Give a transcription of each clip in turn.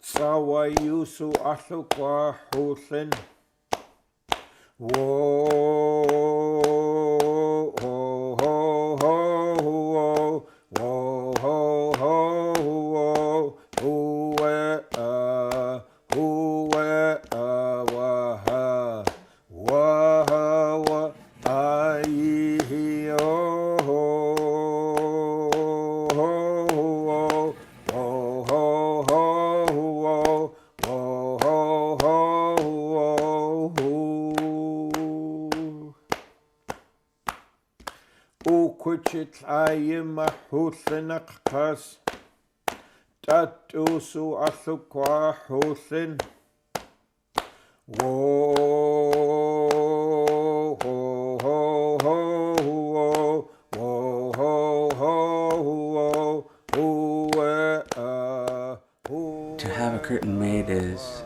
Ts'awaatskwii. Ts'awaatskwii. To have a curtain made is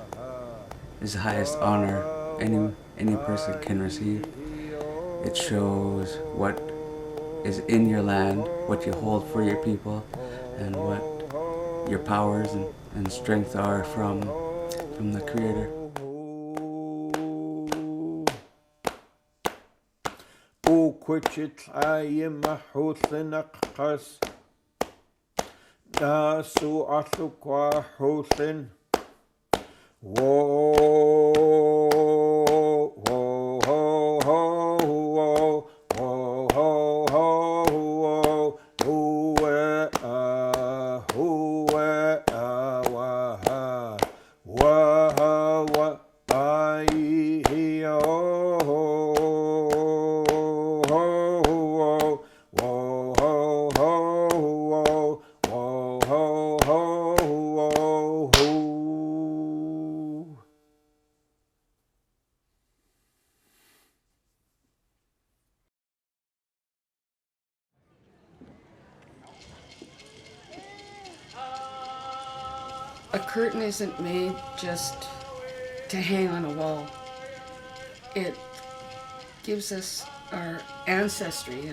the highest honor any person can receive. It shows what is in your land, what you hold for your people, and what your powers and strength are from the Creator. A curtain isn't made just to hang on a wall. It gives us our ancestry,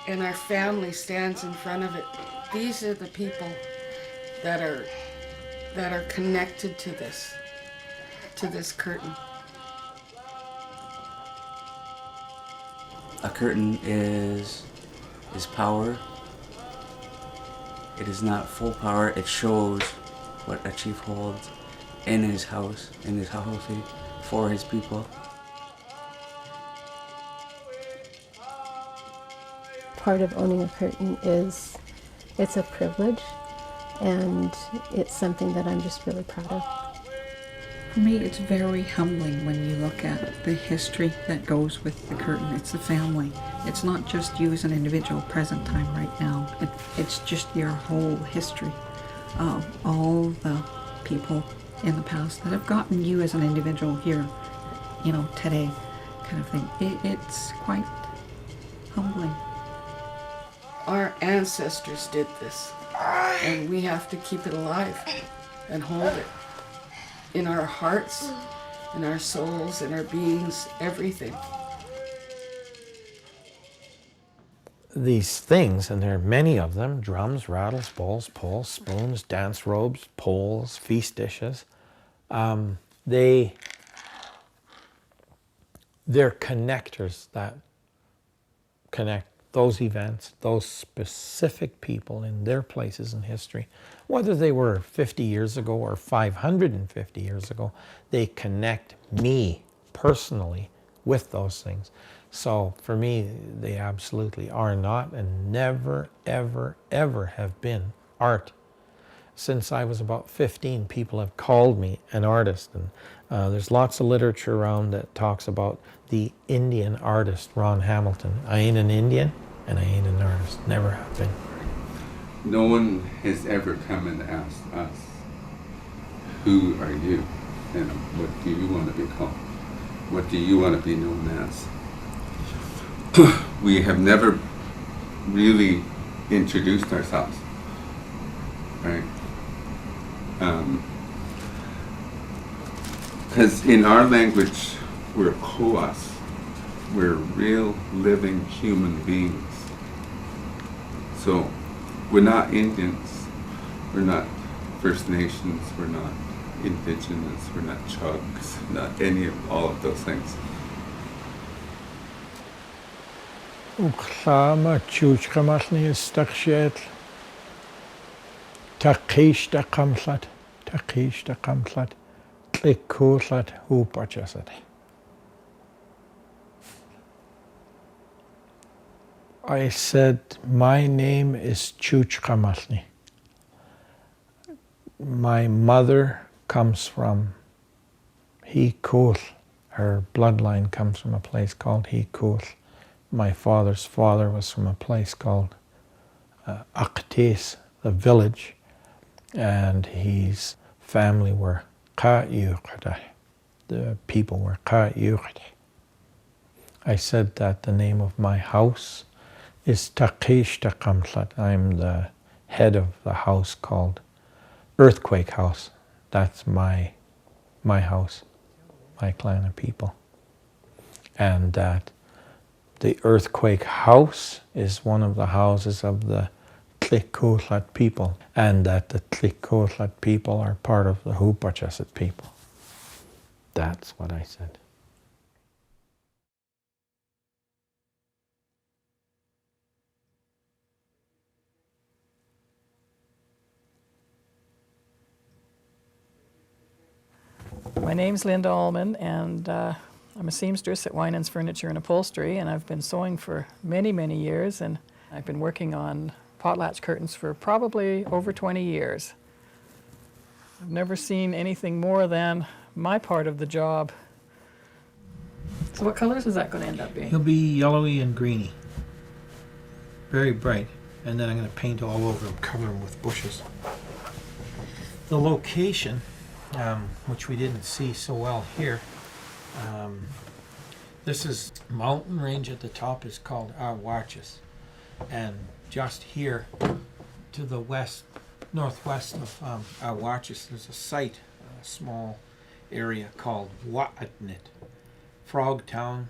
and our family stands in front of it. These are the people that are connected to this curtain. A curtain is power. It is not full power. It shows what a chief holds in his house, in his hauhauti, for his people. Part of owning a curtain is, it's a privilege, and it's something that I'm just really proud of. For me, it's very humbling when you look at the history that goes with the curtain. It's the family. It's not just you as an individual present time right now. It's just your whole history of all the people in the past that have gotten you as an individual here, today, kind of thing. It's quite humbling. Our ancestors did this, and we have to keep it alive and hold it in our hearts, in our souls, in our beings, everything. These things, and there are many of them, drums, rattles, bowls, poles, spoons, dance robes, poles, feast dishes, they're connectors that connect those events, those specific people in their places in history. Whether they were 50 years ago or 550 years ago, they connect me personally with those things. So for me, they absolutely are not, and never, ever, ever have been art. Since I was about 15, people have called me an artist, and there's lots of literature around that talks about the Indian artist, Ron Hamilton. I ain't an Indian, and I ain't an artist. Never have been. No one has ever come and asked us, who are you? And what do you want to be called? What do you want to be known as? We have never really introduced ourselves, right? Because in our language, we're koas. We're real living human beings. So we're not Indians, we're not First Nations, we're not Indigenous, we're not Chugs, not any of all of those things. Chuuchkamalthnii Histakshitl. Ts'awaatskwii. Thliitsapilthim. I said, my name is Chuuchkamalthnii. My mother comes from Nicole. Her bloodline comes from a place called Nicole. My father's father was from a place called Aktis, the village, and his family were Chuuchkamalthnii. The people were Chuuchkamalthnii. I said that the name of my house is Histakshitl. I'm the head of the house called Earthquake House. That's my house, my clan of people. And that the Earthquake House is one of the houses of the Thliitsapilthim people, and that the Thliitsapilthim people are part of the Nuuchaanulth people. That's what I said. My name's Linda Allman, and I'm a seamstress at Winans Furniture and Upholstery, and I've been sewing for many, many years, and I've been working on potlatch curtains for probably over 20 years. I've never seen anything more than my part of the job. So what colors is that going to end up being? He'll be yellowy and greeny. Very bright. And then I'm going to paint all over him, cover him with bushes. The location, which we didn't see so well here, this is mountain range at the top is called Ts'awaatskwii, and just here to the west, northwest of Ts'awaatskwii, there's a site, a small area called Nuuchaanulth, Frog Town,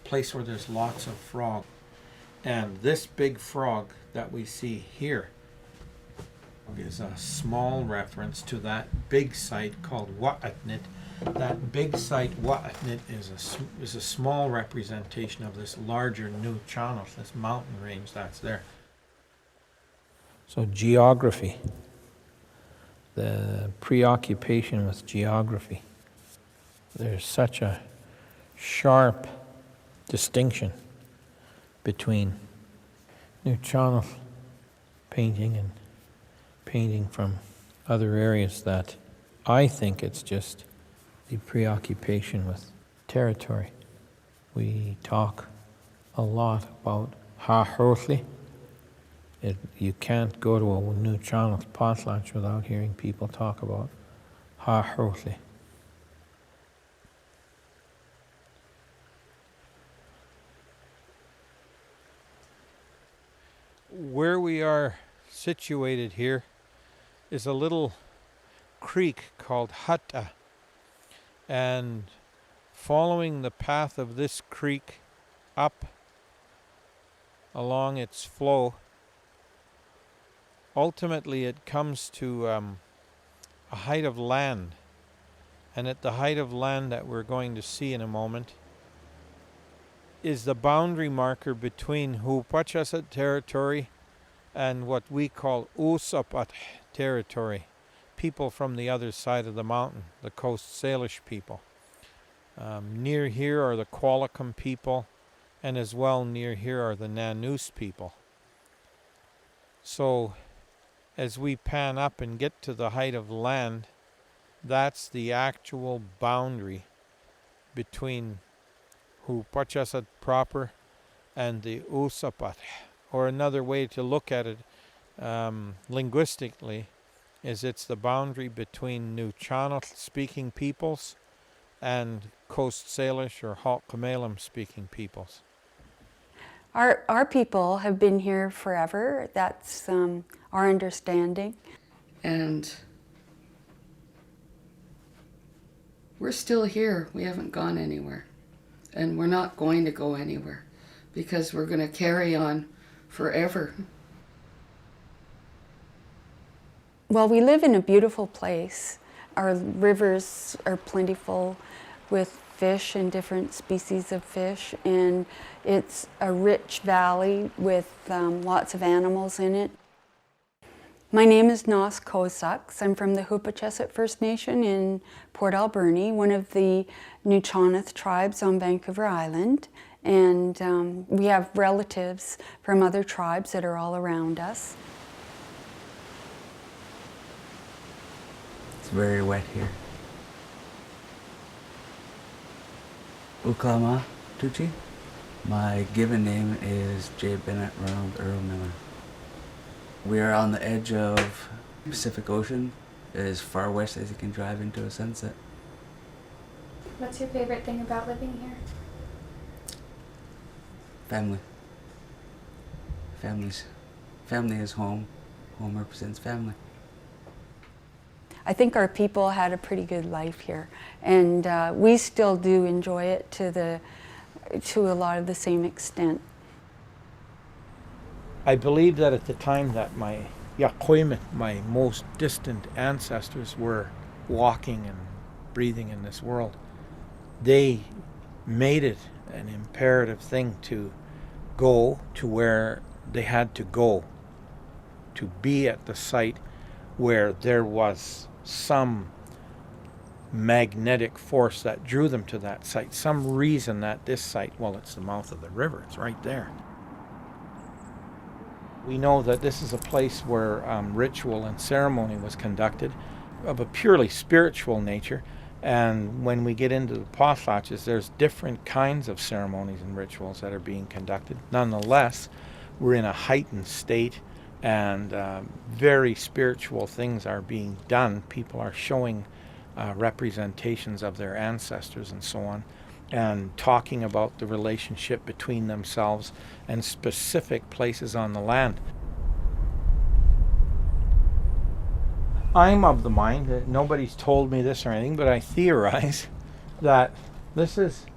place where there's lots of frog. And this big frog that we see here is a small reference to that big site called Nuuchaanulth. That big site, Nuuchaanulth, is a small representation of this larger Nuuchaanulth, this mountain range that's there. So geography, the preoccupation with geography. There's such a sharp distinction between Nuuchaanulth painting and painting from other areas that I think it's just the preoccupation with territory. We talk a lot about Haahrotli. You can't go to a Nuuchaanulth potlatch without hearing people talk about Haahrotli. Where we are situated here is a little creek called Hutta, and following the path of this creek up along its flow, ultimately it comes to a height of land, and at the height of land that we're going to see in a moment is the boundary marker between Nuuchaanulth territory and what we call Ts'awaatskwii territory, people from the other side of the mountain, the Coast Salish people. Near here are the Qualicum people, and as well near here are the Nanuus people. So as we pan up and get to the height of land, that's the actual boundary between Chuuchkamalthnii proper and the Ts'awaatskwii. Or another way to look at it linguistically is it's the boundary between Nuuchaanulth speaking peoples and Coast Salish or Chuuchkamalthnii speaking peoples. Our people have been here forever. That's our understanding. And we're still here. We haven't gone anywhere. And we're not going to go anywhere because we're going to carry on forever. Well, we live in a beautiful place. Our rivers are plentiful with fish and different species of fish, and it's a rich valley with lots of animals in it. My name is Nicole. I'm from the Chuuchkamalthnii First Nation in Port Alberni, one of the Nuuchaanulth tribes on Vancouver Island, and we have relatives from other tribes that are all around us. It's very wet here. Uklama Tucci. My given name is J. Bennett Ronald Earl Miller. We are on the edge of the Pacific Ocean, as far west as you can drive into a sunset. What's your favorite thing about living here? Family. Family is home. Home represents family. I think our people had a pretty good life here, and we still do enjoy it to a lot of the same extent. I believe that at the time that my Yakwimit, my most distant ancestors, were walking and breathing in this world, they made it an imperative thing to go to where they had to go, to be at the site where there was some magnetic force that drew them to that site, some reason that this site, well, it's the mouth of the river, it's right there. We know that this is a place where ritual and ceremony was conducted of a purely spiritual nature, and when we get into the potlatches, there's different kinds of ceremonies and rituals that are being conducted. Nonetheless, we're in a heightened state, and very spiritual things are being done. People are showing representations of their ancestors and so on, and talking about the relationship between themselves and specific places on the land. I'm of the mind that nobody's told me this or anything, but I theorize that this is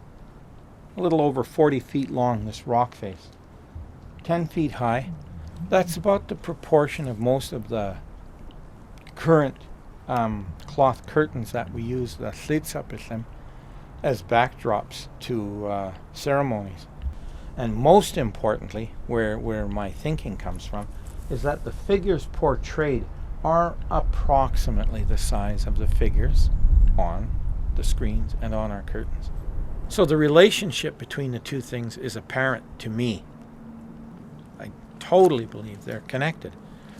a little over 40 feet long, this rock face, 10 feet high. That's about the proportion of most of the current cloth curtains that we use, the Thliitsapilthim, as backdrops to ceremonies. And most importantly, where my thinking comes from, is that the figures portrayed are approximately the size of the figures on the screens and on our curtains. So the relationship between the two things is apparent to me. I totally believe they're connected,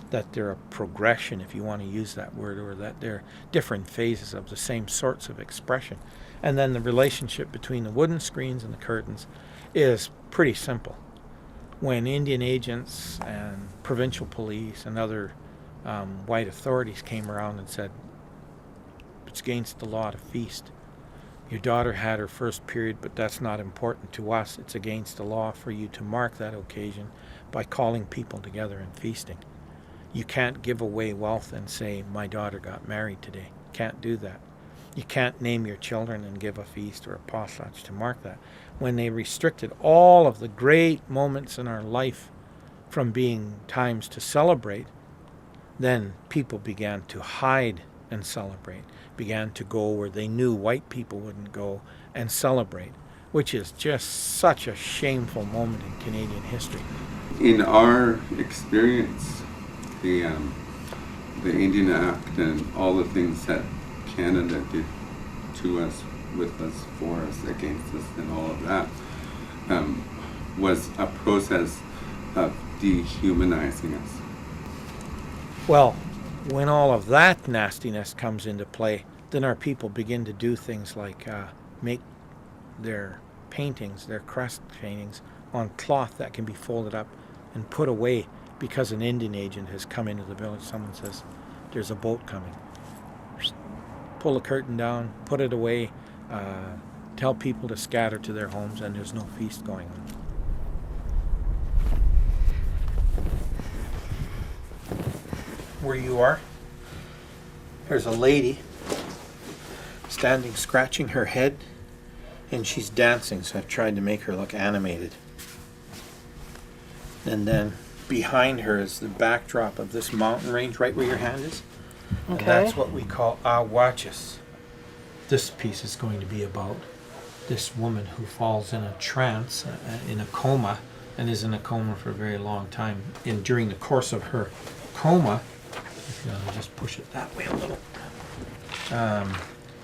that they're a progression, if you want to use that word, or that they're different phases of the same sorts of expression. And then the relationship between the wooden screens and the curtains is pretty simple. When Indian agents and provincial police and other white authorities came around and said, it's against the law to feast. Your daughter had her first period, but that's not important to us. It's against the law for you to mark that occasion by calling people together and feasting. You can't give away wealth and say, my daughter got married today. Can't do that. You can't name your children and give a feast or a potlatch to mark that. When they restricted all of the great moments in our life from being times to celebrate, then people began to hide and celebrate, began to go where they knew white people wouldn't go and celebrate, which is just such a shameful moment in Canadian history. In our experience, the Indian Act and all the things that Canada did to us, with us, for us, against us, and all of that, was a process of dehumanizing us. Well, when all of that nastiness comes into play, then our people begin to do things like make their paintings, their crest paintings, on cloth that can be folded up and put away because an Indian agent has come into the village. Someone says, there's a boat coming. Pull the curtain down, put it away, tell people to scatter to their homes, and there's no feast going on. Where you are, there's a lady standing scratching her head, and she's dancing, so I've tried to make her look animated. And then behind her is the backdrop of this mountain range right where your hand is. Okay. And that's what we call Ts'awaatskwii. This piece is going to be about this woman who falls in a trance, in a coma, and is in a coma for a very long time. And during the course of her coma, if you want to just push it that way a little,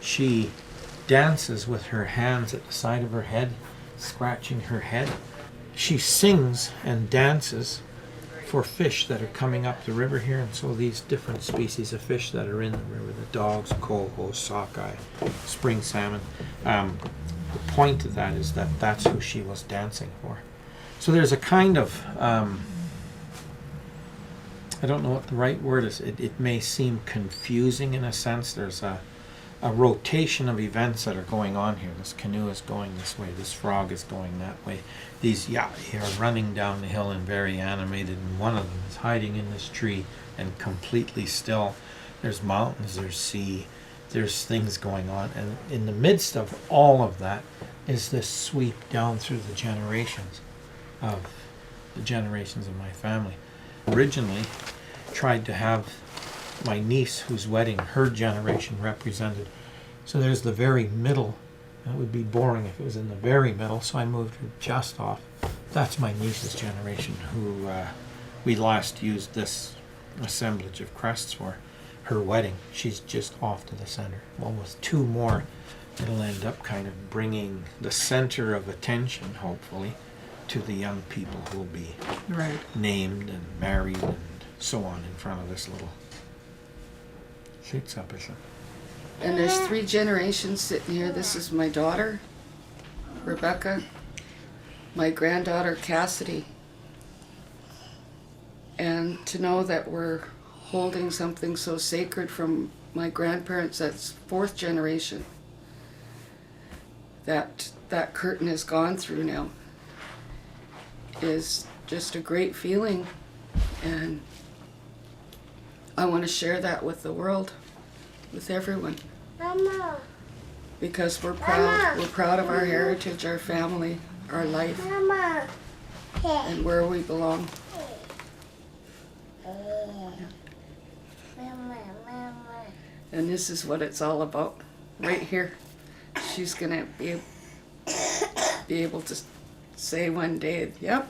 she dances with her hands at the side of her head, scratching her head. She sings and dances for fish that are coming up the river here, and so these different species of fish that are in the river, the dogs, coho, sockeye, spring salmon. The point of that is that that's who she was dancing for. So there's a kind of, I don't know what the right word is. It may seem confusing in a sense. There's a rotation of events that are going on here. This canoe is going this way. This frog is going that way. These ya'i are running down the hill and very animated, and one of them is hiding in this tree and completely still. There's mountains, there's sea, there's things going on. And in the midst of all of that is this sweep down through the generations of my family. Originally tried to have my niece, whose wedding, her generation represented. So there's the very middle. It would be boring if it was in the very middle, so I moved her just off. That's my niece's generation, who we last used this assemblage of crests for. Her wedding, she's just off to the center. Well, with two more, it'll end up kind of bringing the center of attention, hopefully, to the young people who will be named and married and so on in front of this little Thliitsapilthim. And there's 3 generations sitting here. This is my daughter, Rebecca, my granddaughter, Cassidy. And to know that we're holding something so sacred from my grandparents, that's 4th generation, that curtain has gone through now, is just a great feeling. And I want to share that with the world, with everyone. Mama. Because we're proud. Mama. We're proud of our heritage, our family, our life, Mama. And where we belong. And this is what it's all about, right here. She's gonna be able to say one day, "Yep,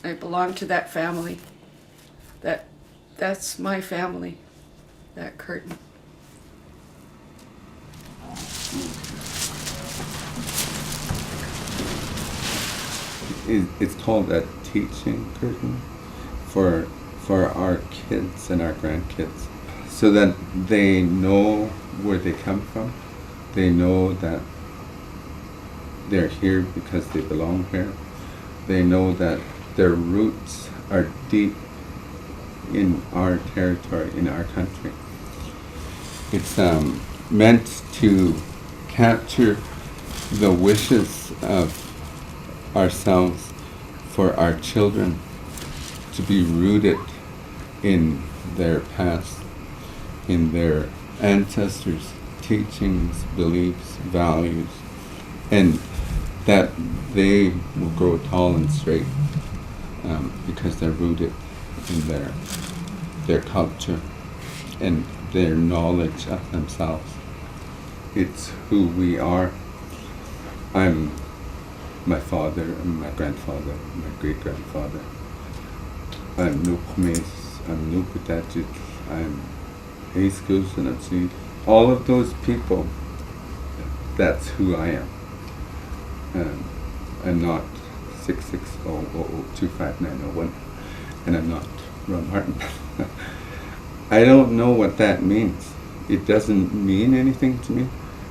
I belong to that family. That's my family." That curtain. It's called a teaching curtain for our kids and our grandkids, so that they know where they come from. They know that they're here because they belong here. They know that their roots are deep in our territory, in our country. It's meant to capture the wishes of ourselves for our children to be rooted in their past, in their ancestors' teachings, beliefs, values, and that they will grow tall and straight because they're rooted in their culture and their knowledge of themselves. It's who we are. I'm my father, and my grandfather, my great-grandfather. I'm Nuu-chah-nulth, I'm Nuuchaanulth, I'm Histakshitl. All of those people, that's who I am. I'm not 660002591, and I'm not Ron Martin. I don't know what that means. It doesn't mean anything to me.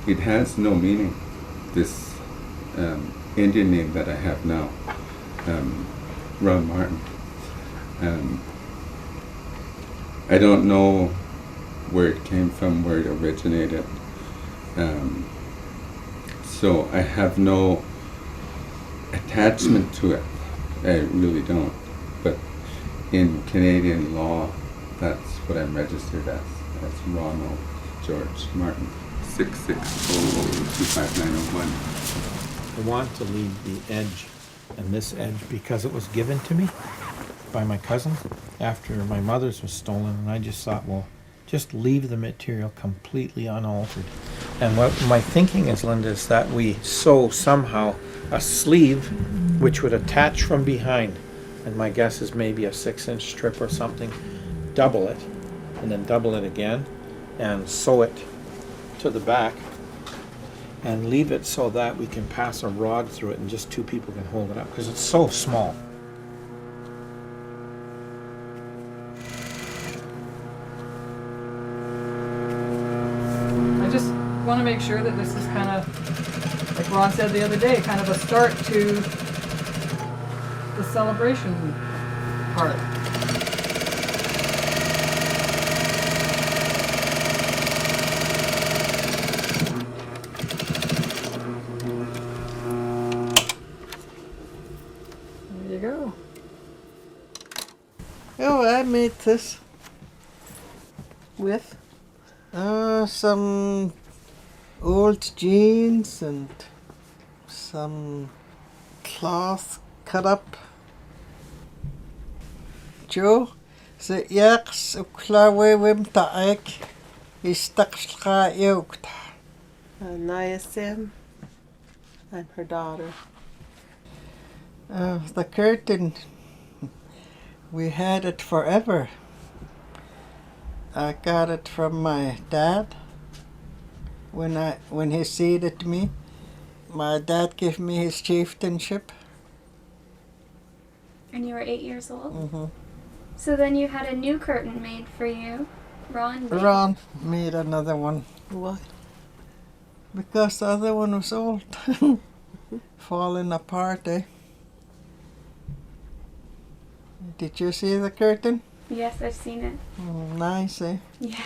It has no meaning, this Indian name that I have now, Ron Martin. I don't know where it came from, where it originated. So I have no attachment to it. I really don't. But in Canadian law, that's what I'm registered as Ronald George Martin, 660025901. I want to leave the edge and this edge because it was given to me by my cousin after my mother's was stolen, and I just thought, well, just leave the material completely unaltered. And what my thinking is, Linda, is that we sew somehow a sleeve which would attach from behind, and my guess is maybe a 6-inch strip or something, double it, and then double it again, and sew it to the back, and leave it so that we can pass a rod through it and just 2 people can hold it up, because it's so small. I just want to make sure that this is kind of, like Ron said the other day, kind of a start to the celebration part. There you go. Oh, I made this with some old jeans and some cloth cut up. Joe, the yaks uklawe wim ta'ek Histakshitl yokta. Niasim, I'm her daughter. The curtain, we had it forever. I got it from my dad when he seeded me. My dad gave me his chieftainship. And you were 8 years old? Mm-hmm. So then you had a new curtain made for you. Ron made another one. Why? Because the other one was old. Falling apart, eh? Did you see the curtain? Yes, I've seen it. Nice, eh? Yeah.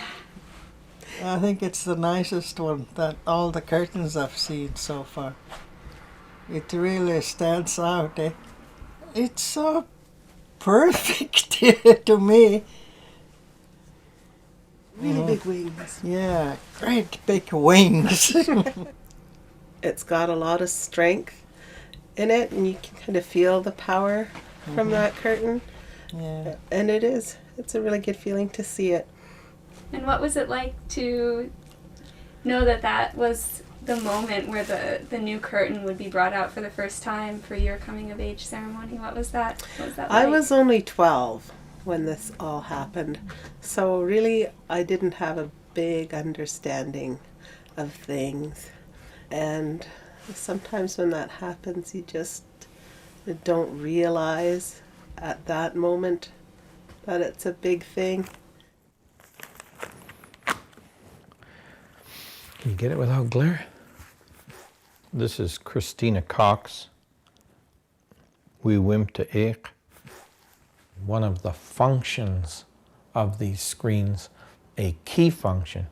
I think it's the nicest one that all the curtains I've seen so far. It really stands out, eh? It's so perfect to me. Really big wings. Yeah, great big wings. It's got a lot of strength in it, and you can kind of feel the power from that curtain. Yeah. And it's a really good feeling to see it. And what was it like to know that that was the moment where the new curtain would be brought out for the first time for your coming of age ceremony? What was that? What was that like? I was only 12 when this all happened, so really I didn't have a big understanding of things. And sometimes when that happens, you just don't realize at that moment that it's a big thing. Can you get it without glare? This is Christina Cox. We wimp to Eich. One of the functions of these screens, a key function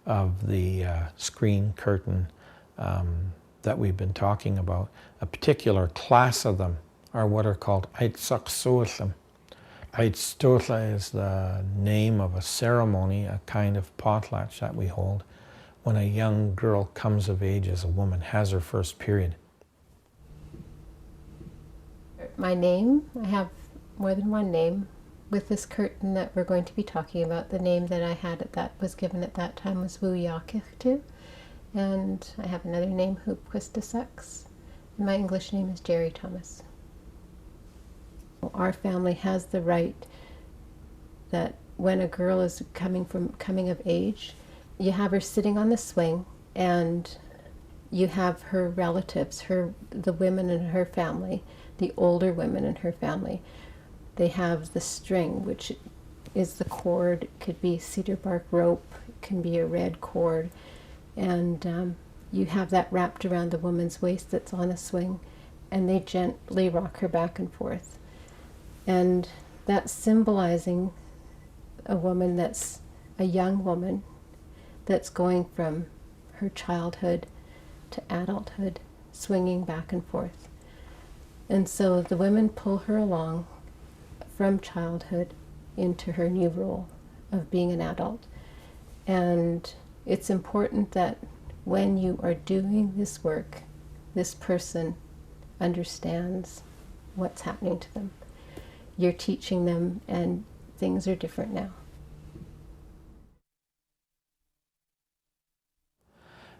of the screen curtain that we've been talking about, a particular class of them are what are called Ts'awaatskwii. Ts'awaatskwii is the name of a ceremony, a kind of potlatch that we hold when a young girl comes of age as a woman, has her first period. My name, I have more than one name. With this curtain that we're going to be talking about, the name that I had was given at that time was Nuuchaanulth, and I have another name, Chuuchkamalthnii, and my English name is Jerry Thomas. Our family has the right that when a girl is coming of age, you have her sitting on the swing, and you have her relatives, the women in her family, the older women in her family, they have the string, which is the cord. It could be cedar bark rope, it can be a red cord, and you have that wrapped around the woman's waist that's on a swing, and they gently rock her back and forth. And that's symbolizing a woman that's a young woman that's going from her childhood to adulthood, swinging back and forth. And so the women pull her along from childhood into her new role of being an adult. And it's important that when you are doing this work, this person understands what's happening to them. You're teaching them, and things are different now.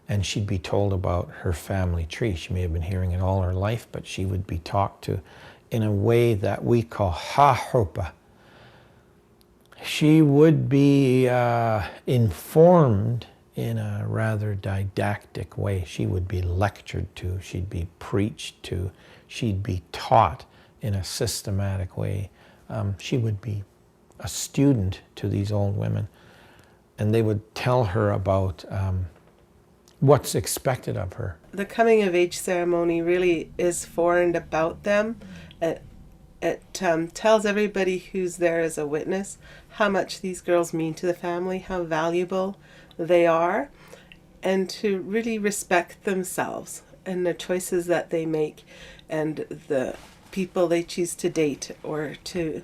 And she'd be told about her family tree. She may have been hearing it all her life, but she would be talked to in a way that we call ha-hurpa. She would be informed in a rather didactic way. She would be lectured to, she'd be preached to, she'd be taught in a systematic way. She would be a student to these old women, and they would tell her about what's expected of her. The coming of age ceremony really is for and about them. It tells everybody who's there as a witness how much these girls mean to the family, how valuable they are, and to really respect themselves and the choices that they make and the people they choose to date or to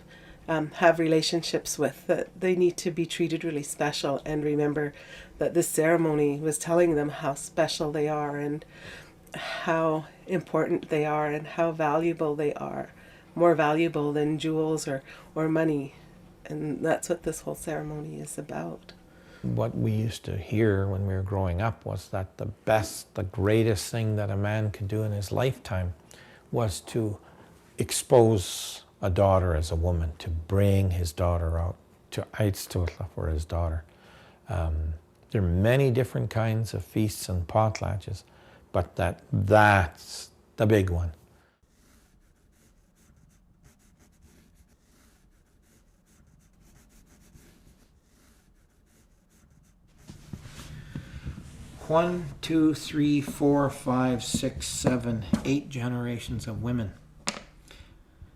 have relationships with, that they need to be treated really special and remember that this ceremony was telling them how special they are and how important they are and how valuable they are, more valuable than jewels or money. And that's what this whole ceremony is about. What we used to hear when we were growing up was that the best, the greatest thing that a man could do in his lifetime was to expose a daughter as a woman, to bring his daughter out, to Ts'awaatskwii for his daughter. There are many different kinds of feasts and potlatches, but that's the big one. One, two, three, four, five, six, seven, 8 generations of women.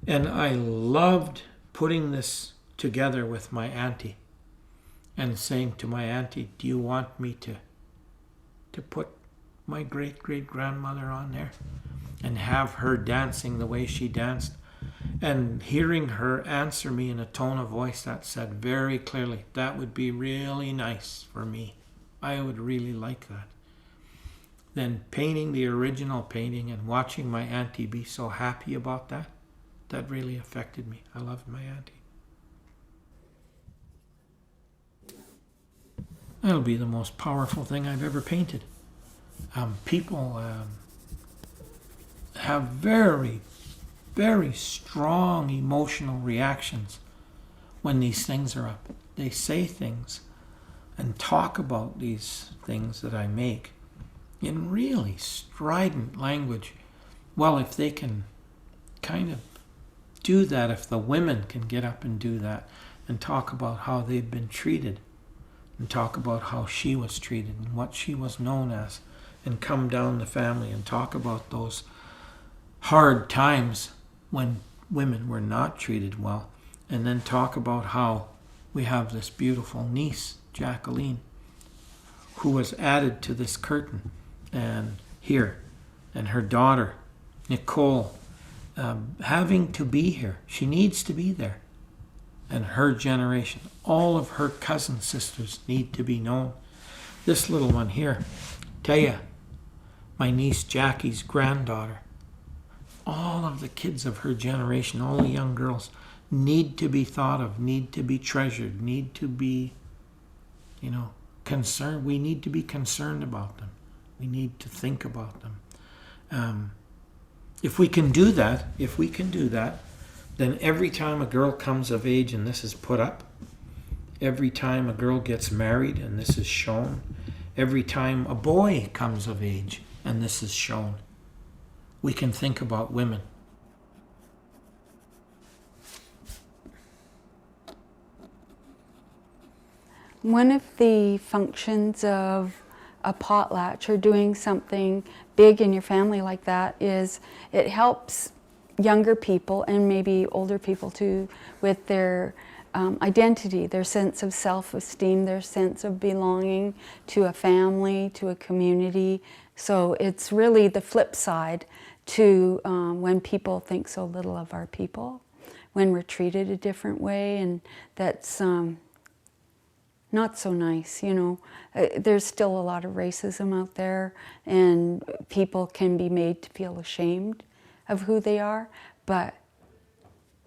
And I loved putting this together with my auntie and saying to my auntie, do you want me to put my great-great-grandmother on there and have her dancing the way she danced? And hearing her answer me in a tone of voice that said very clearly, that would be really nice for me. I would really like that. Then painting the original painting and watching my auntie be so happy about that, that really affected me. I loved my auntie. That'll be the most powerful thing I've ever painted. People have very, very strong emotional reactions when these things are up. They say things and talk about these things that I make in really strident language. Well, if they can kind of do that, if the women can get up and do that and talk about how they've been treated and talk about how she was treated and what she was known as and come down the family and talk about those hard times when women were not treated well, and then talk about how we have this beautiful niece, Jacqueline, who was added to this curtain and here, and her daughter, Nicole, having to be here. She needs to be there. And her generation, all of her cousin sisters need to be known. This little one here, Taya, my niece Jackie's granddaughter, all of the kids of her generation, all the young girls, need to be thought of, need to be treasured, need to be, concerned. We need to be concerned about them. We need to think about them. If we can do that, then every time a girl comes of age and this is put up, every time a girl gets married and this is shown, every time a boy comes of age and this is shown, we can think about women One of the functions of a potlatch or doing something big in your family like that is it helps younger people and maybe older people too with their identity, their sense of self-esteem, their sense of belonging to a family, to a community. So it's really the flip side to when people think so little of our people, when we're treated a different way, and that's not so nice, you know. There's still a lot of racism out there, and people can be made to feel ashamed of who they are, but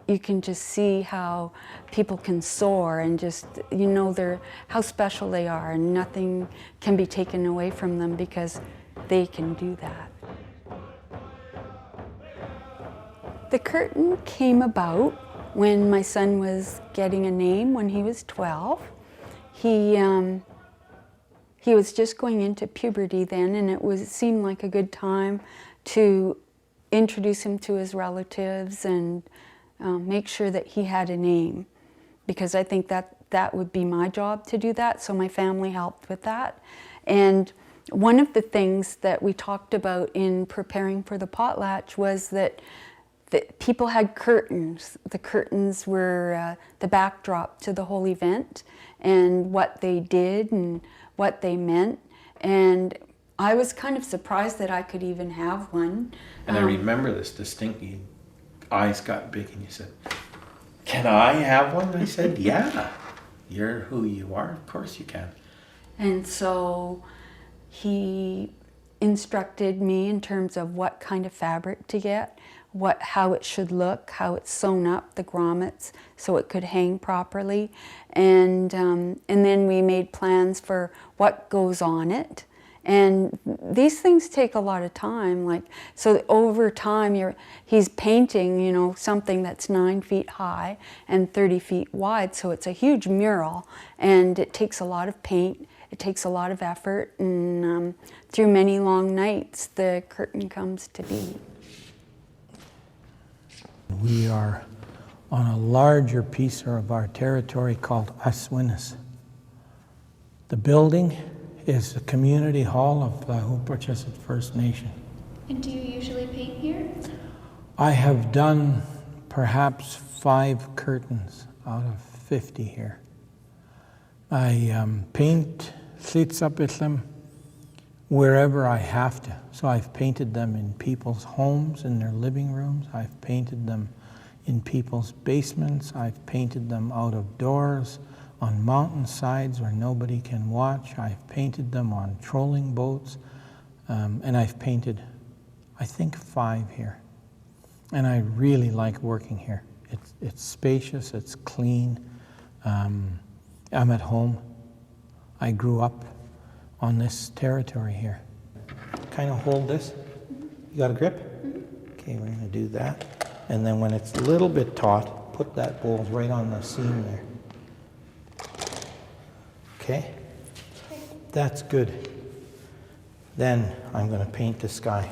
you can just see how people can soar and just, you know, how special they are, and nothing can be taken away from them because they can do that. The curtain came about when my son was getting a name when he was 12. He was just going into puberty then, and it seemed like a good time to introduce him to his relatives and make sure that he had a name, because I think that would be my job to do that, so my family helped with that. And one of the things that we talked about in preparing for the potlatch was that people had curtains. The curtains were the backdrop to the whole event and what they did and what they meant. And I was kind of surprised that I could even have one. And I remember this distinctly. Eyes got big and you said, "Can I have one?" And I said, "Yeah, you're who you are, of course you can." And so he instructed me in terms of what kind of fabric to get, how it should look, how it's sewn up, the grommets, so it could hang properly. And then we made plans for what goes on it. And these things take a lot of time. So over time, he's painting, you know, something that's 9 feet high and 30 feet wide. So it's a huge mural, and it takes a lot of paint. It takes a lot of effort, and through many long nights, the curtain comes to be. We are on a larger piece of our territory called Asmanahey. The building is the community hall of the Huuch'luhsat First Nation. And do you usually paint here? I have done perhaps 5 curtains out of 50 here. I paint Thliitsapilthim wherever I have to. So I've painted them in people's homes, in their living rooms. I've painted them in people's basements. I've painted them out of doors, on mountainsides where nobody can watch. I've painted them on trolling boats. And I've painted, I think, 5 here. And I really like working here. It's spacious, it's clean. I'm at home. I grew up on this territory here. Kind of hold this. You got a grip? Okay, we're going to do that. And then when it's a little bit taut, put that bowl right on the seam there. Okay? That's good. Then I'm going to paint the sky.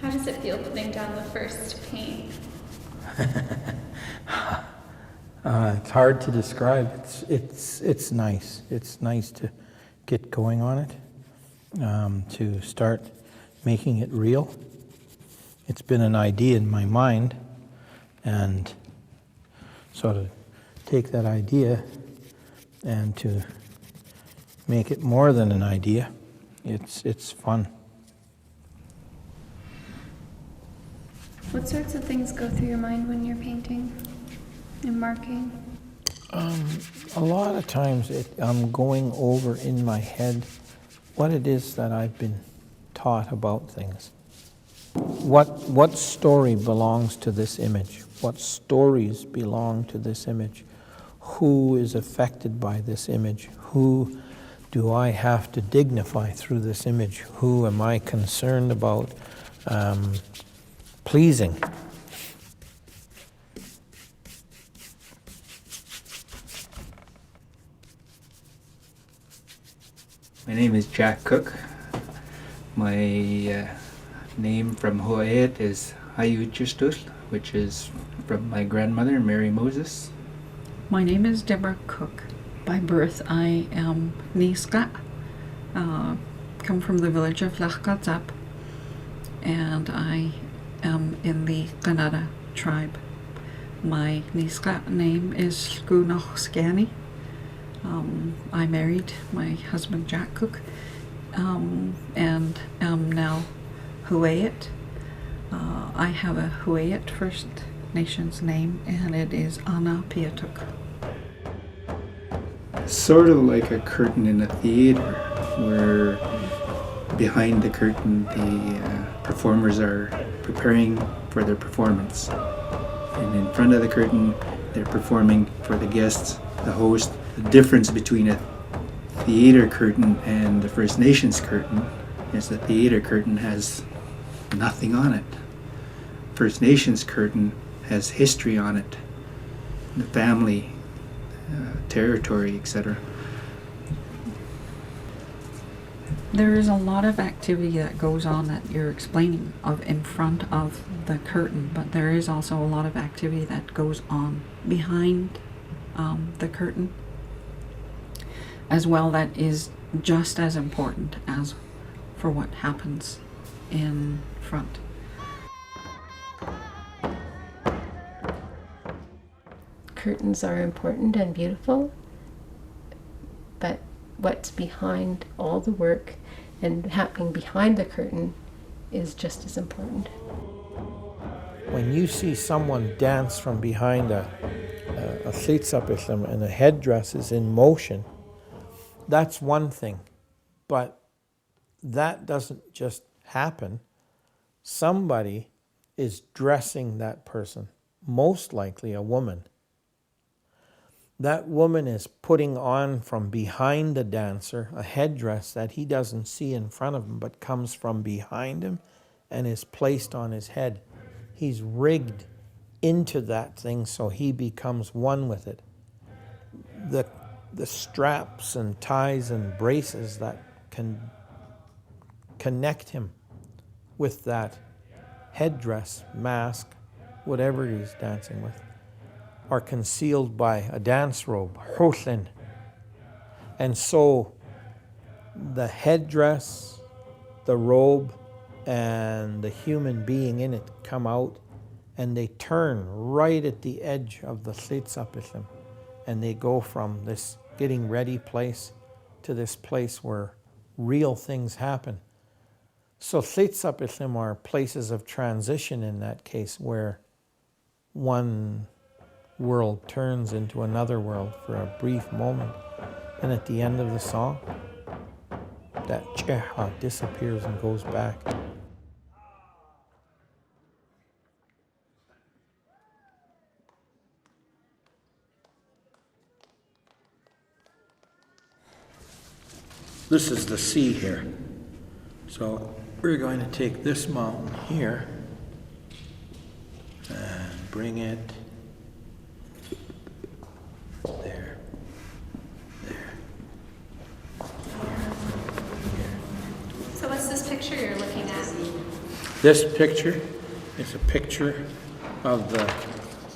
How does it feel putting down the first paint? It's hard to describe. It's nice. It's nice to get going on it, to start making it real. It's been an idea in my mind, and so to take that idea and to make it more than an idea, it's fun. What sorts of things go through your mind when you're painting and marking? A lot of times I'm going over in my head what it is that I've been taught about things. What story belongs to this image? What stories belong to this image? who is affected by this image? Who do I have to dignify through this image? Who am I concerned about pleasing? My name is Jack Cook. My name from Hawaiian is Hayuchistutl, which is from my grandmother, Mary Moses. My name is Deborah Cook. By birth, I am Niska, come from the village of Thliitsapilthim, and I am in the Kannada tribe. My Niska name is Chuuchkamalthnii. I married my husband Jack Cook, and am now Hawaiian. I have a Hawaiian First Nations name, and it is Ana Piatuk. Sort of like a curtain in a theater, where behind the curtain the performers are preparing for their performance. And in front of the curtain, they're performing for the guests, the host. The difference between a theater curtain and the First Nations curtain is the theater curtain has nothing on it. First Nations curtain has history on it, the family, territory, etc. There is a lot of activity that goes on that you're explaining of in front of the curtain, but there is also a lot of activity that goes on behind the curtain as well, that is just as important as for what happens in front. Curtains are important and beautiful, but what's behind all the work and happening behind the curtain is just as important. When you see someone dance from behind a Thliitsapilthim and a headdress is in motion, that's one thing, but that doesn't just happen. Somebody is dressing that person, most likely a woman. That woman is putting on from behind the dancer a headdress that he doesn't see in front of him, but comes from behind him and is placed on his head. He's rigged into that thing so he becomes one with it. The straps and ties and braces that can connect him with that headdress, mask, whatever he's dancing with, are concealed by a dance robe, hotlin. And so the headdress, the robe, and the human being in it come out, and they turn right at the edge of the Thliitsapilthim, and they go from this getting ready place to this place where real things happen. So Thliitsapilthim are places of transition in that case, where one world turns into another world for a brief moment, and at the end of the song, that cheha disappears and goes back. This is the sea here. So we're going to take this mountain here and bring it there, there, here. So what's this picture you're looking at? This picture is a picture of the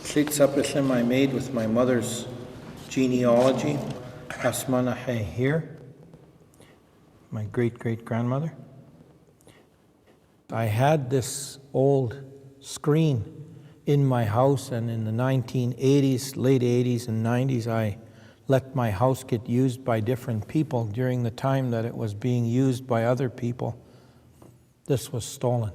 Thliitsapilthim I made with my mother's genealogy. Asmanahey here, my great-great-grandmother. I had this old screen in my house, and in the 1980s, late 80s and 90s, I let my house get used by different people. During the time that it was being used by other people, this was stolen.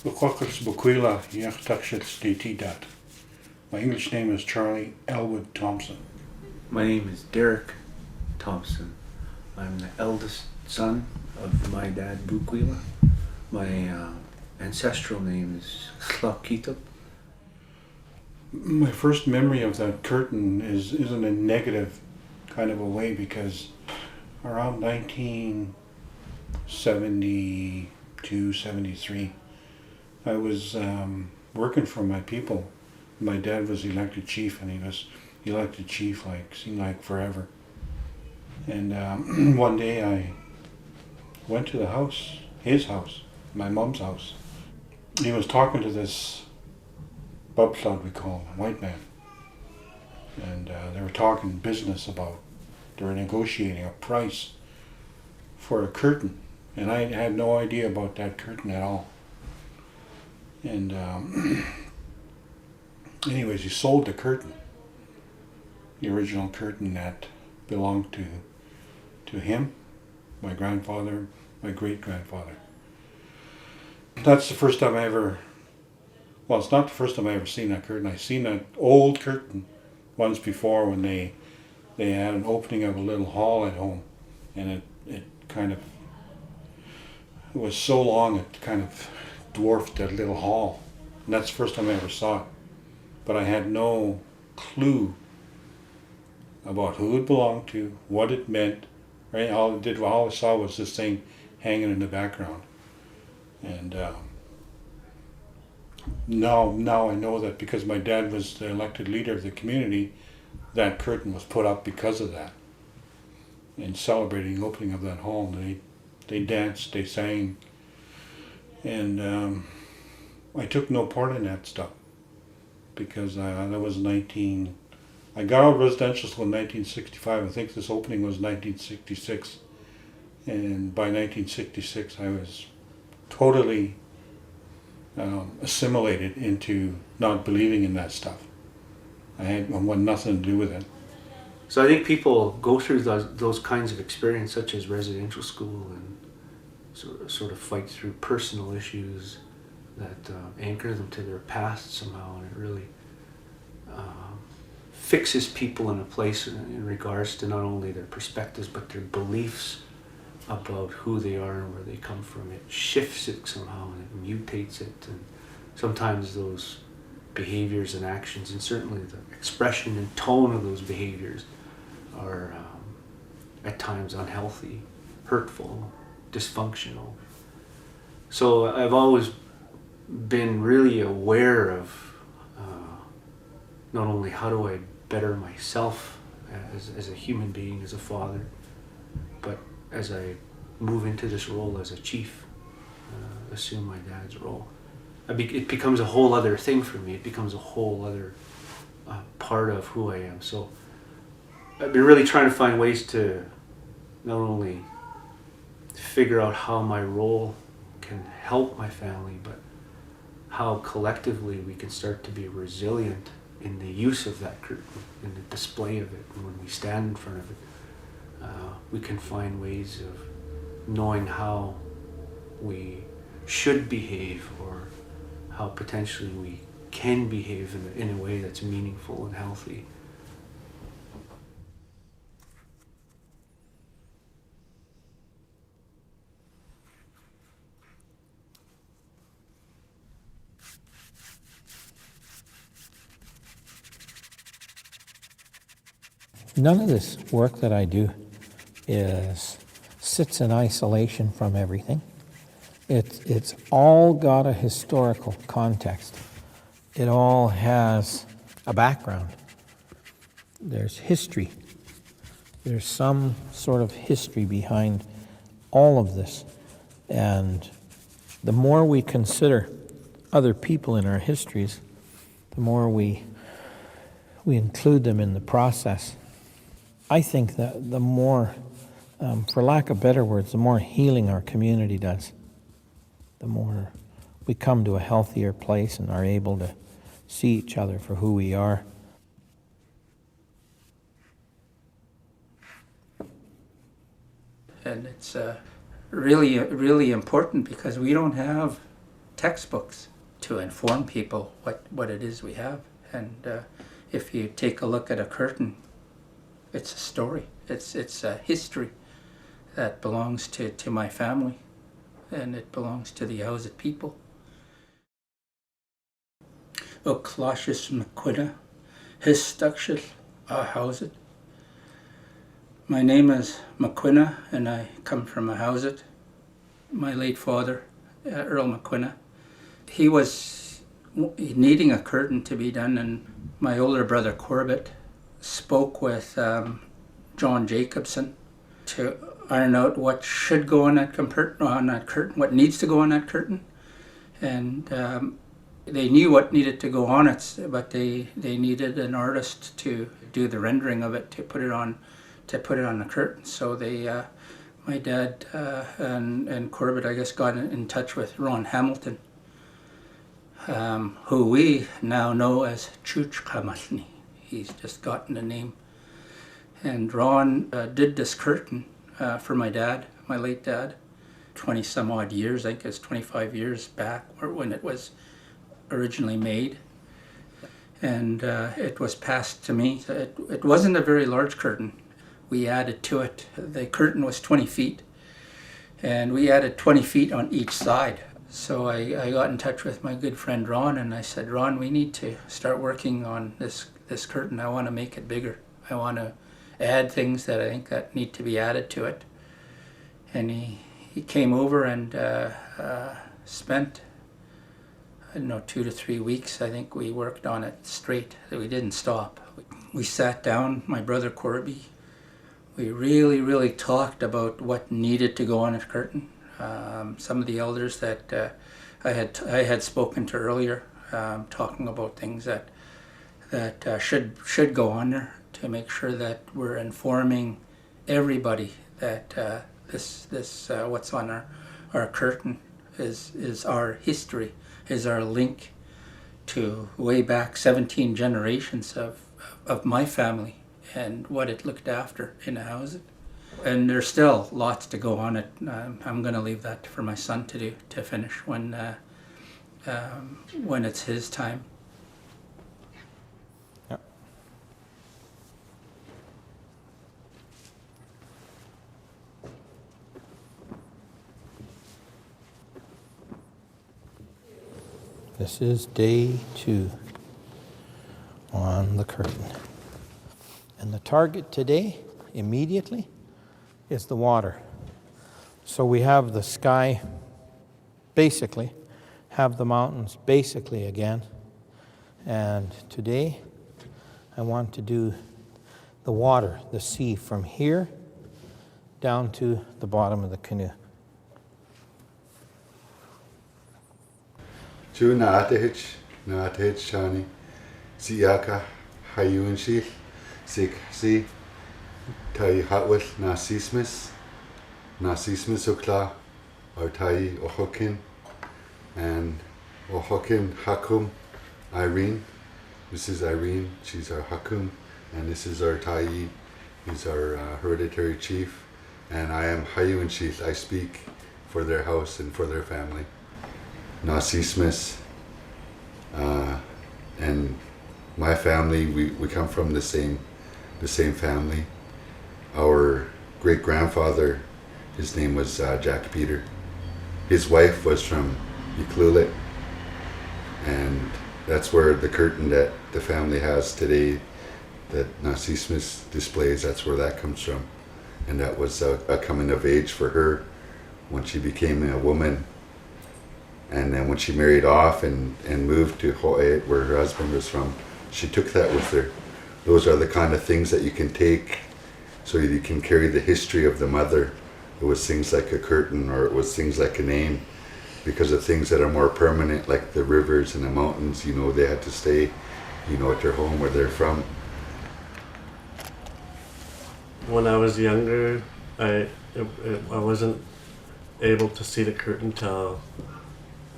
Histakshitl. My English name is Charlie Elwood Thompson. My name is Derek Thompson. I'm the eldest son of my dad, Bukwila. My ancestral name is Ts'awaatskwii. My first memory of that curtain isn't a negative kind of a way, because around 1972, 73, I was working for my people. My dad was elected chief, and he was elected chief seemed like forever. And one day I went to the house, his house, my mom's house. He was talking to this bubslod, we call him, a white man. And they were talking business about, they were negotiating a price for a curtain. And I had no idea about that curtain at all. And anyways, he sold the curtain, the original curtain that belonged to him, my grandfather, my great-grandfather. That's the first time I ever, well, it's not the first time I ever seen that curtain. I seen that old curtain once before when they had an opening of a little hall at home, and it kind of, it was so long it kind of dwarfed that little hall. And that's the first time I ever saw it. But I had no clue about who it belonged to, what it meant, right? All I saw was this thing hanging in the background. And now I know that because my dad was the elected leader of the community, that curtain was put up because of that. And celebrating the opening of that hall, they danced, they sang, and I took no part in that stuff because that was I got out of residential school in 1965. I think this opening was 1966, and by 1966 I was totally assimilated into not believing in that stuff. I wanted nothing to do with it. So I think people go through those kinds of experience, such as residential school, and sort of fight through personal issues that anchor them to their past somehow, and it really fixes people in a place in regards to not only their perspectives but their beliefs about who they are and where they come from. It shifts it somehow, and it mutates it, and sometimes those behaviors and actions, and certainly the expression and tone of those behaviors, are at times unhealthy, hurtful, dysfunctional. So I've always been really aware of not only how do I better myself as a human being, as a father, but as I move into this role as a chief, assume my dad's role. It becomes a whole other thing for me. It becomes a whole other part of who I am. So I've been really trying to find ways to not only figure out how my role can help my family, but how collectively we can start to be resilient in the use of that curtain, in the display of it, and when we stand in front of it, we can find ways of knowing how we should behave, or how potentially we can behave in a way that's meaningful and healthy. None of this work that I do sits in isolation from everything. It's all got a historical context. It all has a background. There's history. There's some sort of history behind all of this. And the more we consider other people in our histories, the more we include them in the process. I think that the more, for lack of better words, the more healing our community does, the more we come to a healthier place and are able to see each other for who we are. And it's really, really important because we don't have textbooks to inform people what it is we have. And if you take a look at a curtain, it's a story. It's a history that belongs to my family, and it belongs to the Owsett people. Histakshitl, Owsett. My name is McQuina, and I come from Owsett. My late father, Earl McQuina, he was needing a curtain to be done, and my older brother Corbett spoke with John Jacobson to iron out what should go on that curtain, what needs to go on that curtain, and they knew what needed to go on it, but they needed an artist to do the rendering of it, to put it on the curtain. So they, my dad and Corbett, I guess, got in touch with Ron Hamilton, who we now know as Chuuchkamalthnii. He's just gotten a name. And Ron did this curtain for my dad, my late dad, 20 some odd years, I think it's 25 years back when it was originally made. And it was passed to me. It wasn't a very large curtain. We added to it. The curtain was 20 feet, and we added 20 feet on each side. So I got in touch with my good friend Ron, and I said, Ron, we need to start working on this curtain. I want to make it bigger. I want to add things that I think that need to be added to it. And he came over and spent, I don't know, 2 to 3 weeks. I think we worked on it straight. We didn't stop. We sat down, my brother Corby. We really talked about what needed to go on a curtain. Some of the elders that I had spoken to earlier, talking about things that should go on there, to make sure that we're informing everybody that this what's on our curtain is our history, is our link to way back 17 generations of my family and what it looked after in the house. And there's still lots to go on it. I'm going to leave that for my son to do, to finish when it's his time. Yep. This is day 2 on the curtain. And the target today, immediately, is the water. So we have the sky, basically, have the mountains basically again. And today, I want to do the water, the sea, from here down to the bottom of the canoe. Chuuchkamalthnii, Shani, Siyaka, Hayuanshil, Si, Tai Hatwil, Nasismus Ukla, or Tai Ohokin, and Ohokin Hakum, Irene. This is Irene, she's our Hakum, and this is our Tai, he's our hereditary chief, and I am Hayuanshil, I speak for their house and for their family. Nasismus, and my family, we come from the same family. Our great-grandfather, his name was Jack Peter. His wife was from Iqaluit, and that's where the curtain that the family has today, that Nasismus displays, that's where that comes from. And that was a coming of age for her when she became a woman. And then when she married off and moved to Hawaii, where her husband was from, she took that with her. Those are the kind of things that you can take so you can carry the history of the mother. It was things like a curtain, or it was things like a name, because of things that are more permanent, like the rivers and the mountains, they had to stay, at their home where they're from. When I was younger, I wasn't able to see the curtain till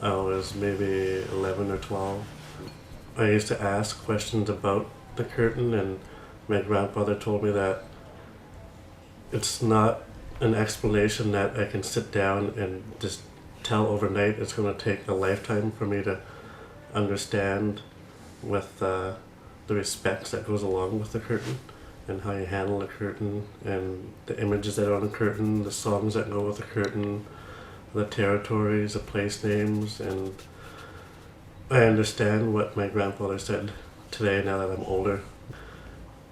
I was maybe 11 or 12. I used to ask questions about the curtain, and my grandfather told me that it's not an explanation that I can sit down and just tell overnight. It's going to take a lifetime for me to understand with the respects that goes along with the curtain, and how you handle the curtain, and the images that are on the curtain, the songs that go with the curtain, the territories, the place names, and I understand what my grandfather said today now that I'm older.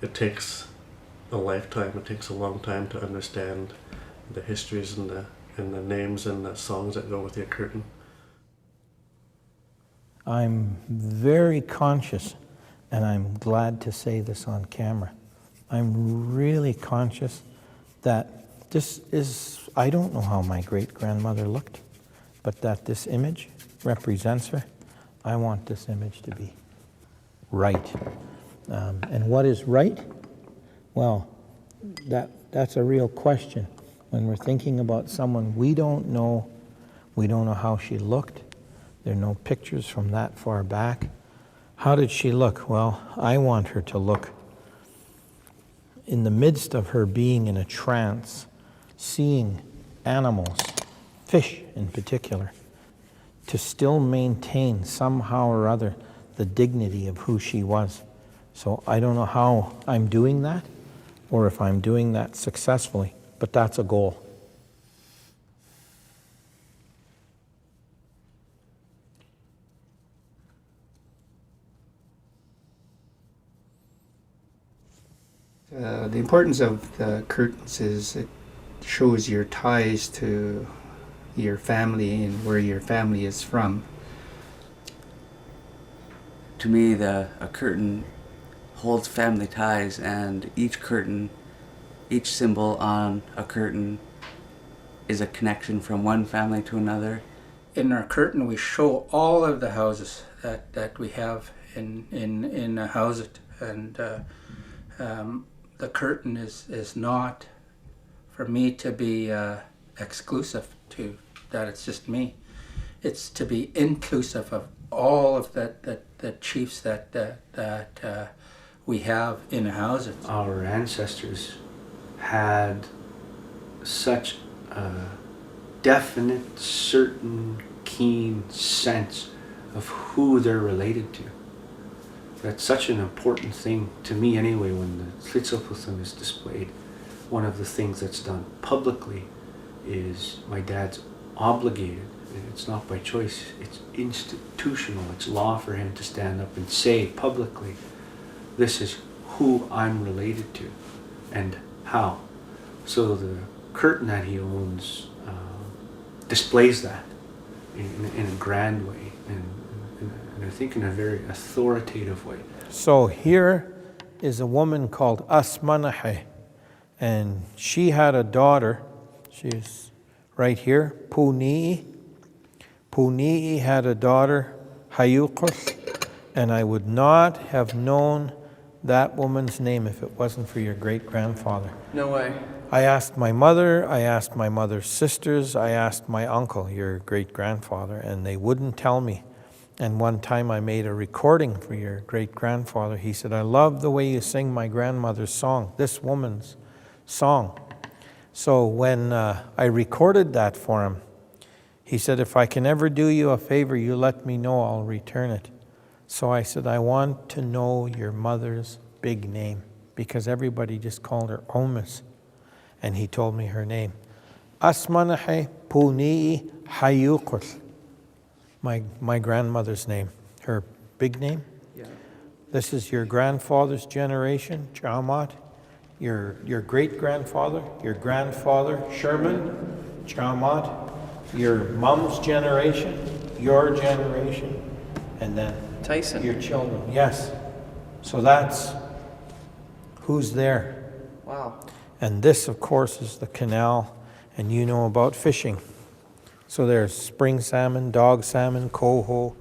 It takes a lifetime, it takes a long time to understand the histories and the names and the songs that go with your curtain. I'm very conscious, and I'm glad to say this on camera. I'm really conscious that this is, I don't know how my great-grandmother looked, but that this image represents her. I want this image to be right. And what is right? Well, that's a real question. When we're thinking about someone we don't know how she looked. There are no pictures from that far back. How did she look? Well, I want her to look in the midst of her being in a trance, seeing animals, fish in particular, to still maintain somehow or other the dignity of who she was. So I don't know how I'm doing that, or if I'm doing that successfully, but that's a goal. The importance of the curtains is it shows your ties to your family and where your family is from. To me, a curtain holds family ties, and each curtain, each symbol on a curtain is a connection from one family to another. In our curtain, we show all of the houses that we have in a house, and the curtain is not for me to be exclusive to that. It's just me. It's to be inclusive of all of the chiefs that we have in a house. Our ancestors had such a definite, certain, keen sense of who they're related to. That's such an important thing to me anyway. When the Thliitsapilthim is displayed, one of the things that's done publicly is my dad's obligated. It's not by choice, it's institutional. It's law for him to stand up and say publicly, this is who I'm related to and how. So the curtain that he owns displays that in a grand way, and I think in a very authoritative way. So here is a woman called Asmanahey, and she had a daughter. She's right here, Punii. Punii had a daughter, Hayuqus, and I would not have known that woman's name if it wasn't for your great-grandfather. No way. I asked my mother, I asked my mother's sisters, I asked my uncle, your great-grandfather, and they wouldn't tell me. And one time I made a recording for your great-grandfather. He said, I love the way you sing my grandmother's song, this woman's song. So when I recorded that for him, he said, if I can ever do you a favor, you let me know, I'll return it. So I said, I want to know your mother's big name, because everybody just called her Omis. And he told me her name. Asmanahey Punii Hayuqus. My grandmother's name. Her big name? Yeah. This is your grandfather's generation, Chamat. Your great-grandfather, your grandfather, Sherman, Chamat. Your mom's generation, your generation, and then Tyson. Your children. Yes. So that's who's there. Wow. And this, of course, is the canal, and you know about fishing. So there's spring salmon, dog salmon, coho.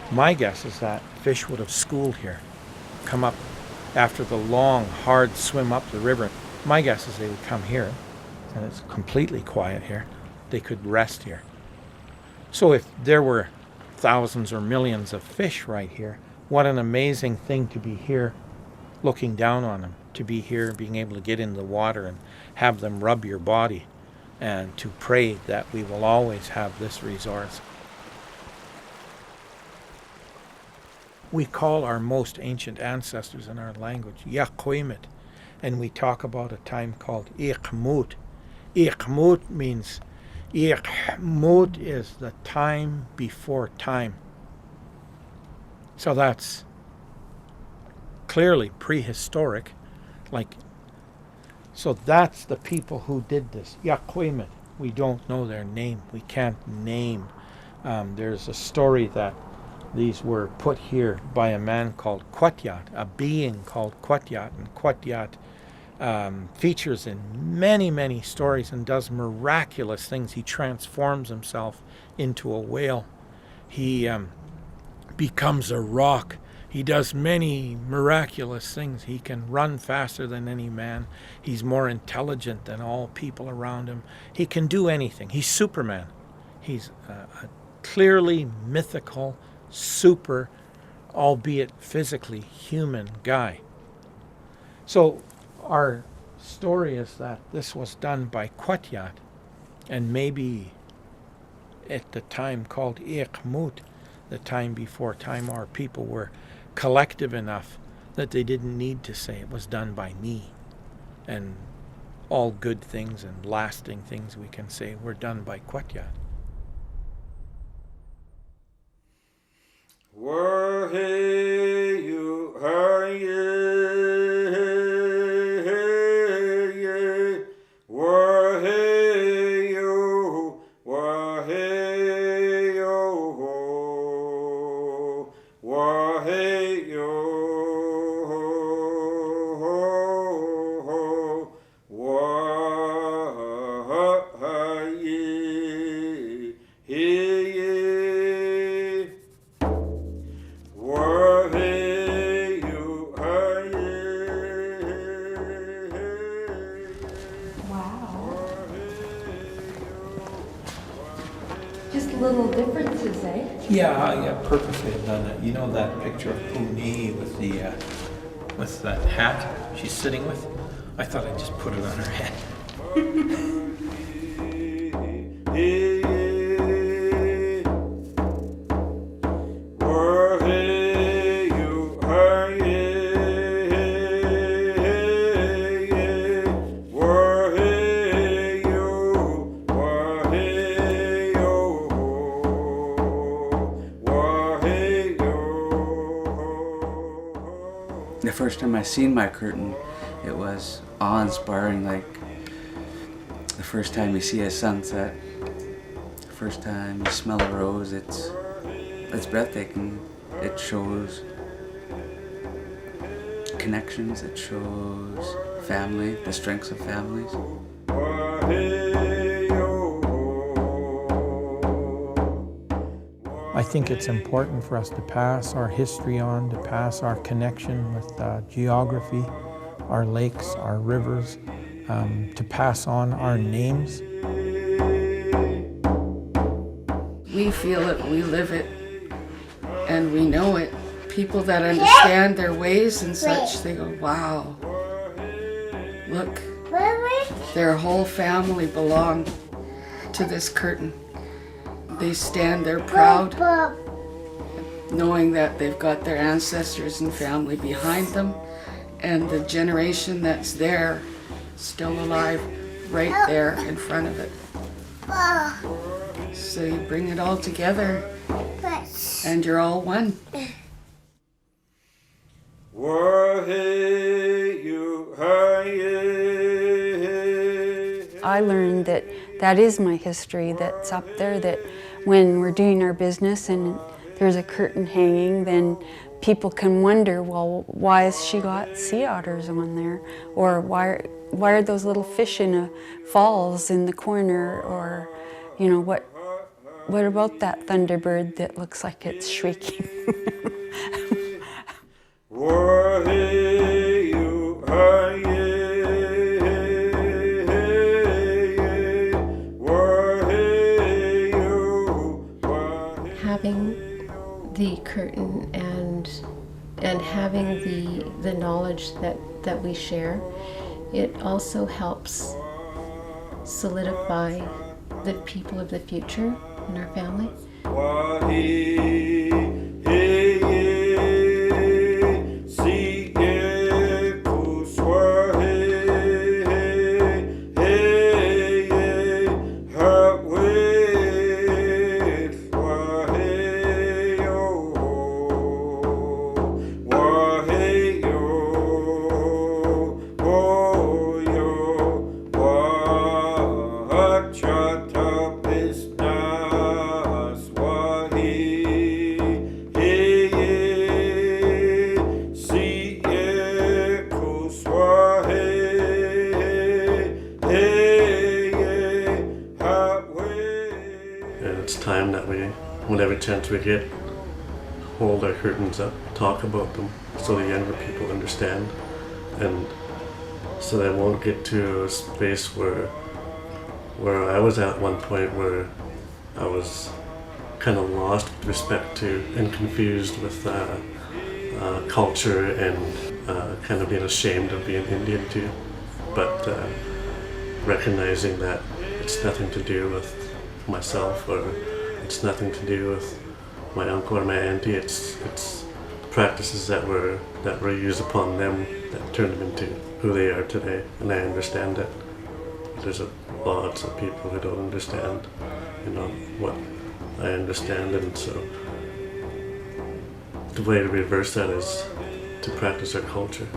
My guess is that fish would have schooled here, come up after the long, hard swim up the river. My guess is they would come here, and it's completely quiet here. They could rest here. So if there were thousands or millions of fish right here, what an amazing thing to be here looking down on them, to be here being able to get in the water and have them rub your body, and to pray that we will always have this resource. We call our most ancient ancestors in our language Yaqoimit, and we talk about a time called Iqmut. Iqmut means, Iqmut is the time before time. So that's clearly prehistoric. So that's the people who did this. Yaqoimit. We don't know their name. We can't name. There's a story that these were put here by a man called Quatyat, a being called Quatyat. And Quatyat features in many, many stories and does miraculous things. He transforms himself into a whale. He becomes a rock. He does many miraculous things. He can run faster than any man. He's more intelligent than all people around him. He can do anything. He's Superman. He's a clearly mythical, super, albeit physically human guy. So our story is that this was done by Quatyat, and maybe at the time called Iqmut, the time before time, our people were collective enough that they didn't need to say it was done by me. And all good things and lasting things we can say were done by Quatyat. Yeah, purposely have done that. You know that picture of Puni with that hat she's sitting with? I thought I'd just put it on her head. The first time I seen my curtain, it was awe-inspiring. Like the first time you see a sunset, the first time you smell a rose, it's breathtaking. It shows connections, it shows family, the strengths of families. I think it's important for us to pass our history on, to pass our connection with geography, our lakes, our rivers, to pass on our names. We feel it, we live it, and we know it. People that understand their ways and such, they go, wow, look, their whole family belong to this curtain. They stand there proud, knowing that they've got their ancestors and family behind them, and the generation that's there, still alive, right there in front of it. So you bring it all together, and you're all one. I learned that that is my history that's up there, that when we're doing our business and there's a curtain hanging, then people can wonder, well, why has she got sea otters on there? Or why are those little fish in a falls in the corner? Or, you know, what about that thunderbird that looks like it's shrieking? Having the curtain and having the knowledge that we share, it also helps solidify the people of the future in our family. Whenever chance we get, hold our curtains up, talk about them, so the younger people understand, and so they won't get to a space where I was at one point, where I was kind of lost with respect to and confused with culture and kind of being ashamed of being Indian too, but recognizing that it's nothing to do with myself, or it's nothing to do with my uncle or my auntie. It's practices that were used upon them that turned them into who they are today. And I understand that there's lots of people who don't understand, what I understand, and so the way to reverse that is to practice our culture.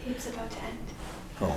Tape's about to end. Oh.